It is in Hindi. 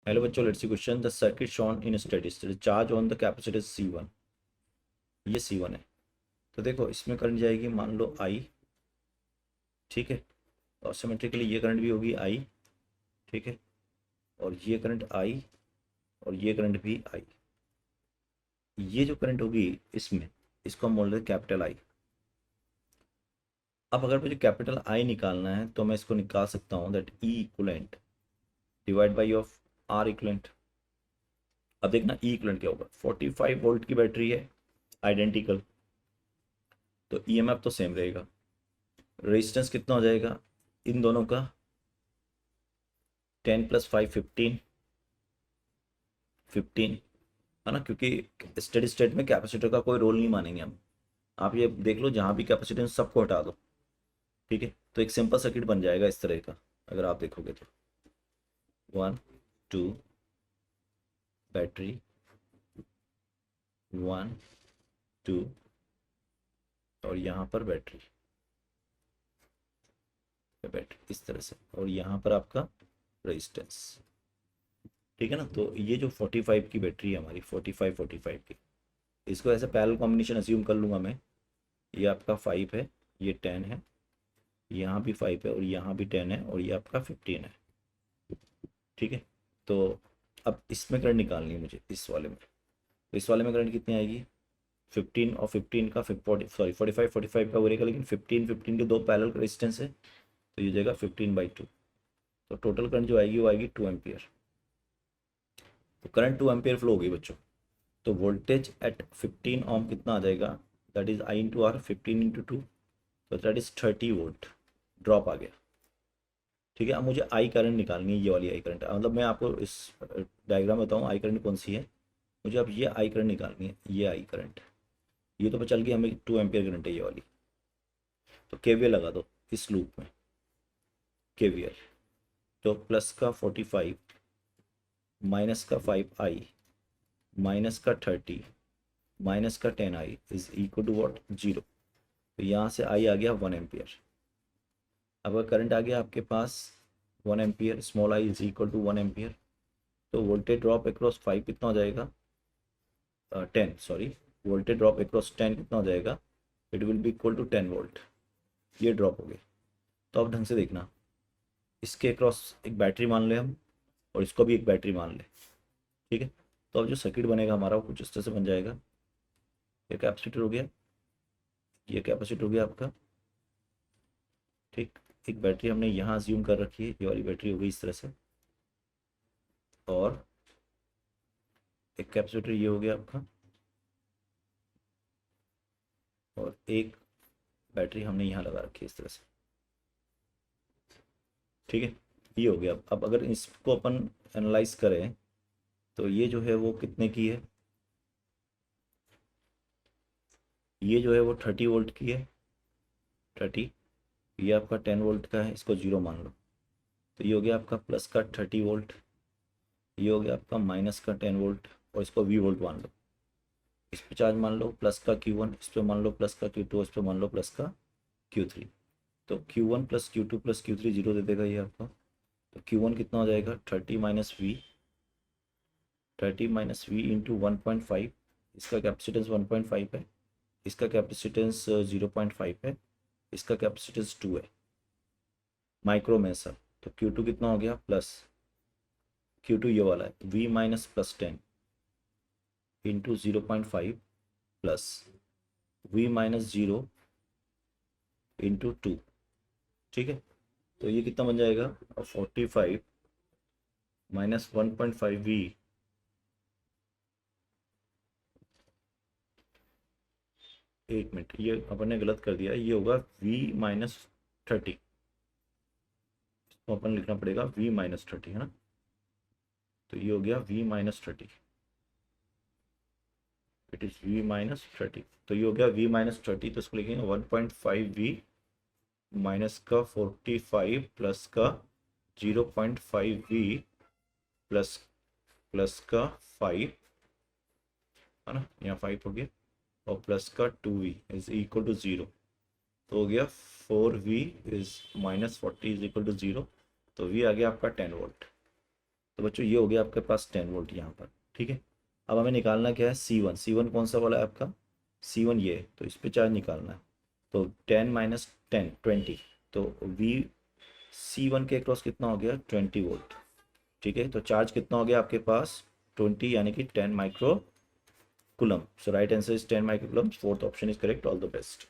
हेलो बच्चों, let's see question. The circuit shown in steady state charge on the capacitor C1। ये C1 है। तो देखो इसमें करंट जाएगी मान लो I। ठीक है। और सिमेट्रिकली ये करंट भी होगी I। ठीक है। और ये करंट I और ये करंट भी I। ये जो करंट होगी इसमें, इसको हम बोल रहे हैं कैपिटल I। अब अगर मुझे कैपिटल I निकालना है तो मैं इसको निकाल सकता हूँ that E equivalent divide by of R equivalent. अब देखना E इक्वलेंट क्या होगा। 45 वोल्ट की बैटरी है, आइडेंटिकल, तो EMF तो सेम रहेगा। रेजिस्टेंस कितना हो जाएगा इन दोनों का? 10 + 5 15 15 है ना, क्योंकि स्टेडी स्टेट में कैपेसिटर का कोई रोल नहीं मानेंगे हम। आप ये देख लो, जहाँ भी कैपेसिटेंस सबको हटा दो। ठीक है। तो एक सिंपल सर्किट बन जाएगा इस तरह का, अगर आप देखोगे तो 1 2 बैटरी 1 2 और यहाँ पर बैटरी बैटरी इस तरह से, और यहाँ पर आपका रेजिस्टेंस। ठीक है ना। तो ये जो 45 की बैटरी है हमारी, 45 की, इसको ऐसे पैरेलल कॉम्बिनेशन अज्यूम कर लूँगा मैं। ये आपका 5 है, ये 10 है, यहाँ भी 5 है और यहाँ भी 10 है और ये आपका 15 है। ठीक है। तो अब इसमें करंट निकालनी है मुझे, इस वाले में। तो इस वाले में करंट कितनी आएगी? 15 और 15 का 45 का वरेगा, लेकिन 15 के दो पैरेलल रेजिस्टेंस है, तो ये जाएगा 15/2। तो टोटल करंट जो आएगी वो आएगी 2 एम्पियर। तो करंट 2 एम्पियर फ्लो होगी बच्चों। तो वोल्टेज एट 15 ओम कितना आ जाएगा? That is I into R, 15 × 2, तो दैट इज 30 वोल्ट ड्रॉप आ गया। ठीक है। अब मुझे आई करंट निकालनी है, ये वाली आई करंट। मतलब मैं आपको इस डायग्राम में बताऊँ आई करंट कौन सी है। मुझे अब ये आई करंट निकालनी है, ये आई करंट। ये तो पता चल गई हमें 2 एम्पियर करंट है ये वाली। तो KVL लगा दो इस लूप में, KVL। तो प्लस का 45 माइनस का 5I माइनस का 30 माइनस का 10I is equal to what? 0। तो यहाँ से I आ गया 1 एम्पियर। अब अगर करंट आ गया आपके पास 1 ampere, small I is equal to 1 ampere, तो वोल्टेज ड्रॉप अक्रॉस 5 कितना हो जाएगा? 10, सॉरी। वोल्टेज ड्रॉप अक्रॉस 10 कितना हो जाएगा? It will be equal to 10 volt. ये ड्रॉप हो गए। तो अब ढंग से देखना, इसके अक्रॉस एक बैटरी मान लें हम, और इसको भी एक बैटरी मान लें। ठीक है। तो अब जो सर्किट बनेगा हमारा वो कुछ इस तरह से बन जाएगा। ये कैपेसिटर हो गया, ये कैपेसिटर हो गया आपका। ठीक। एक बैटरी हमने यहाँ ज्यूम कर रखी है, ये वाली बैटरी हो गई इस तरह से। और एक कैपेसिटर ये हो गया आपका, और एक बैटरी हमने यहाँ लगा रखी है इस तरह से। ठीक है। ये हो गया। अब अगर इसको अपन एनालाइज करें तो ये जो है वो कितने की है? ये जो है वो 30 वोल्ट की है, 30। ये आपका 10 वोल्ट का है, इसको 0 मान लो। तो ये हो गया आपका प्लस का 30 वोल्ट, ये हो गया आपका माइनस का 10 वोल्ट, और इसको V वोल्ट मान लो। इस पे चार्ज मान लो प्लस का Q1, इस पे मान लो प्लस का Q2, इस पे मान लो प्लस का Q3। तो Q1 + Q2 + Q3 0 दे देगा ये आपका। तो Q1 कितना हो जाएगा? 30 - V इंटू 1.5। इसका कैपेसिटेंस 1.5 है, इसका कैपेसिटेंस 0.5 है, इसका कैपेसिटेंस 2 है माइक्रो में सब। तो Q2 कितना हो गया? प्लस Q2 ये वाला है, V - +10 into 0.5 plus V - 0 into 2। ठीक है। तो ये कितना बन जाएगा? 45 - 1.5V। एक मिनट, ये अपन ने गलत कर दिया, ये होगा V - 30। तो अपन लिखना पड़ेगा V - 30, है ना। तो ये हो गया V - 30, इट इज V - 30। तो ये हो गया V - 30, तो इसको लिखेंगे 1.5V माइनस का 45 प्लस का 0.5V प्लस प्लस का 5, है ना, यहाँ 5 हो गया, और प्लस का 2V इज इक्वल टू 0। तो हो गया 4V is -40 is equal to 0। तो V आ गया आपका 10 वोल्ट। तो बच्चों ये हो गया आपके पास 10 वोल्ट यहाँ पर। ठीक है, अब हमें निकालना क्या है, C1। C1 कौन सा वाला है आपका, C1 ये, तो इस पे चार्ज निकालना है। तो 10 माइनस 10 20, तो V C1 के अक्रॉस कितना हो गया, 20 वोल्ट। ठीक है, तो चार्ज कितना हो गया आपके पास, 20 यानी कि 10 micro coulomb. So right answer is 10 micro coulomb. Fourth option is correct. All the best.